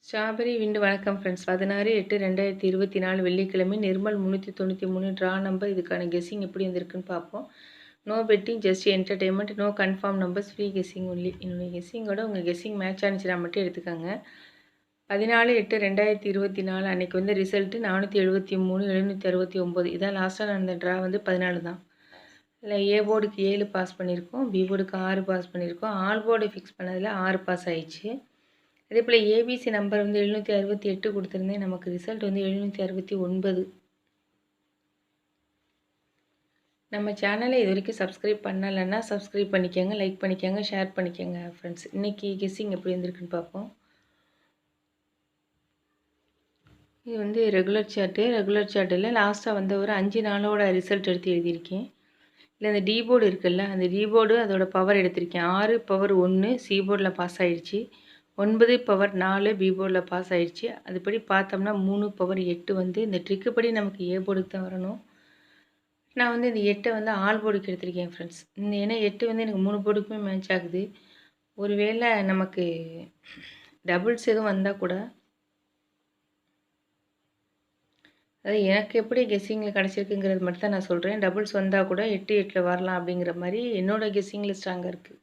Strawberry விண்டு வணக்கம் friends. 16/8/2024 வெள்ளிக்கிழமை. Nirmal 393 draw number. இதுக்கான கெஸ்ஸிங் எப்படி வந்திருக்குன்னு பார்ப்போம். No betting, just entertainment, no confirm numbers, free guessing only. என்னுடைய கெஸ்ஸிங்கோட உங்கள் கெஸ்ஸிங் மேட்ச் ஆனிச்சுனா மட்டும் எடுத்துக்கோங்க. 14/8/2024 அன்றைக்கி வந்து ரிசல்ட்டு 473 769. இதான் லாஸ்ட்டாக நடந்த ட்ரா வந்து 14 தான். இல்லை ஏ போர்டுக்கு 7 பாஸ் பண்ணியிருக்கோம், பி போர்டுக்கு 6 பாஸ் பண்ணியிருக்கோம். ஆல் போர்டு ஃபிக்ஸ் பண்ணதில் 6 பாஸ் ஆயிடுச்சு. அதே போல் ஏபிசி நம்பர் வந்து 768 கொடுத்துருந்தேன். நமக்கு ரிசல்ட் வந்து 769. நம்ம சேனலை இது வரைக்கும் சப்ஸ்கிரைப் பண்ணலைன்னா சப்ஸ்கிரைப் பண்ணிக்கோங்க, லைக் பண்ணிக்கோங்க, ஷேர் பண்ணிக்கோங்க ஃப்ரெண்ட்ஸ். இன்றைக்கி கெஸ்ஸிங் எப்படி வந்திருக்குன்னு பார்ப்போம். இது வந்து ரெகுலர் சார்ட்டில் லாஸ்ட்டாக வந்து ஒரு 5 நாளோட ரிசல்ட் எடுத்து எழுதியிருக்கேன். இல்லை அந்த டி போர்டு இருக்குல்ல, அந்த டி போர்டு அதோட பவர் எடுத்திருக்கேன். 6 பவர் 1 சி போர்டில் பாஸ் ஆகிடுச்சு. 9 பவர் 4 பி போர்டில் பாஸ் ஆகிடுச்சு. அதுபடி பார்த்தோம்னா 3 பவர் 8 வந்து இந்த ட்ரிக்கு படி நமக்கு ஏ போர்டுக்கு தான் வரணும். நான் வந்து இந்த 8 வந்து ஆல் போர்டுக்கு எடுத்திருக்கேன் ஃப்ரெண்ட்ஸ். ஏன்னா 8 வந்து எனக்கு 3 போர்டுக்குமே மேட்ச் ஆகுது. ஒருவேளை நமக்கு டபுள்ஸ் எதுவும் வந்தால் கூட, அது எனக்கு எப்படி கெஸ்ஸிங்கில் கிடச்சிருக்குங்கிறது மட்டும் தான் நான் சொல்கிறேன். டபுள்ஸ் வந்தால் கூட 8 8 வரலாம் அப்படிங்கிற மாதிரி என்னோடய கெஸ்ஸிங்கில் ஸ்ட்ராங்காக இருக்குது.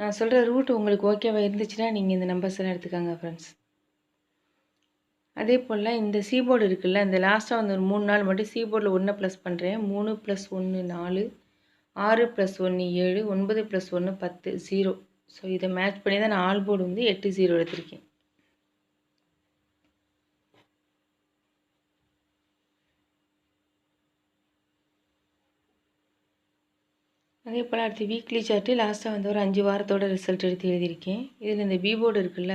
நான் சொல்கிற ரூட் உங்களுக்கு ஓகேவாக இருந்துச்சுன்னா நீங்கள் இந்த நம்பர்ஸ் எல்லாம் எடுத்துக்கோங்க ஃப்ரெண்ட்ஸ். அதே போல் இந்த சி போர்டு இருக்குல்ல, இந்த லாஸ்ட்டாக வந்து ஒரு 3 நாள் மட்டும் சி போர்டில் 1 ப்ளஸ் பண்ணுறேன். 3 + 1 4, 6 + 1 7, 9 + 1 10 0. ஸோ இதை மேட்ச் பண்ணி தான் நான் ஆல் போர்டு வந்து 8 0 எடுத்திருக்கேன். அதே போல் அடுத்து வீக்லி சார்ட்டு லாஸ்ட்டாக வந்து ஒரு 5 வாரத்தோட ரிசல்ட் எடுத்து எழுதியிருக்கேன். இதில் இந்த பி போர்டு இருக்குல்ல,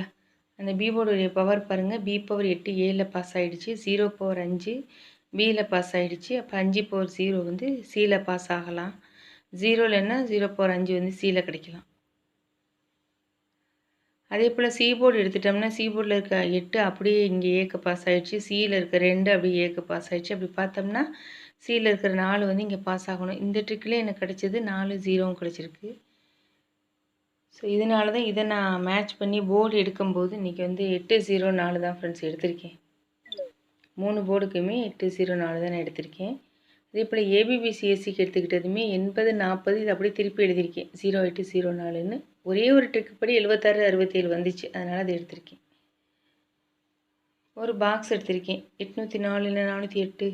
அந்த பி போர்டுடைய பவர் பாருங்கள். பி பவர் 8 ஏல பாஸ் ஆகிடுச்சு. 0 பவர் 5 பியில் பாஸ் ஆகிடுச்சு. அப்போ 5 பவர் 0 வந்து சியில் பாஸ் ஆகலாம். 0 இல்லைன்னா 0 பவர் 5 வந்து சியில் கிடைக்கலாம். அதே போல் சி போர்டு எடுத்துட்டோம்னா சி போர்டில் இருக்க 8 அப்படியே இங்கே ஏக்கு பாஸ் ஆகிடுச்சு. சியில் இருக்க 2 அப்படியே ஏக்கு பாஸ் ஆகிடுச்சு. அப்படி பார்த்தோம்னா சியில் இருக்கிற 4 வந்து இங்கே பாஸ் ஆகணும். இந்த ட்ரிக்கில் எனக்கு கிடைச்சது 4 0 கிடச்சிருக்கு. ஸோ இதனால தான் இதை நான் மேட்ச் பண்ணி போர்டு எடுக்கும்போது இன்றைக்கி வந்து 8 0 4 தான் ஃப்ரெண்ட்ஸ் எடுத்திருக்கேன். 3 போர்டுக்குமே 8 0 4 தான் நான் எடுத்திருக்கேன். அதே போல் ஏபிபிசிஎஸ்சிக்கு எடுத்துக்கிட்டதுமே 80 40 இது அப்படியே திருப்பி எழுதியிருக்கேன். 08 04ன்னு ஒரே ஒரு ட்ரிக்கு படி 76 67 வந்துச்சு. அதனால் அதை எடுத்திருக்கேன். ஒரு பாக்ஸ் எடுத்திருக்கேன். 804 இல்லை 408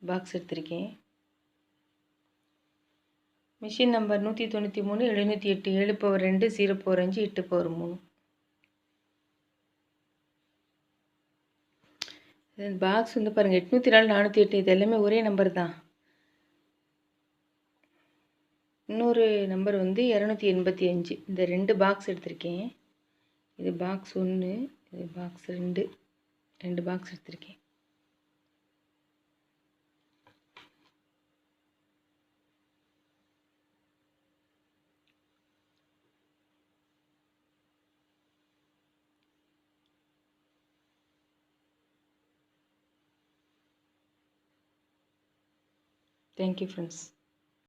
பாக்ஸ் எடுத்திருக்கேன். Machine number 193 708 7 power 2 0 power 5 8 power 3. Box வந்து பாருங்கள் 804 408 இது எல்லாமே ஒரே நம்பர் தான். இன்னொரு நம்பர் வந்து 285. இந்த 2 பாக்ஸ் எடுத்திருக்கேன். இது பாக்ஸ் 1, இது பாக்ஸ் 2 பாக்ஸ் எடுத்திருக்கேன். Thank you friends.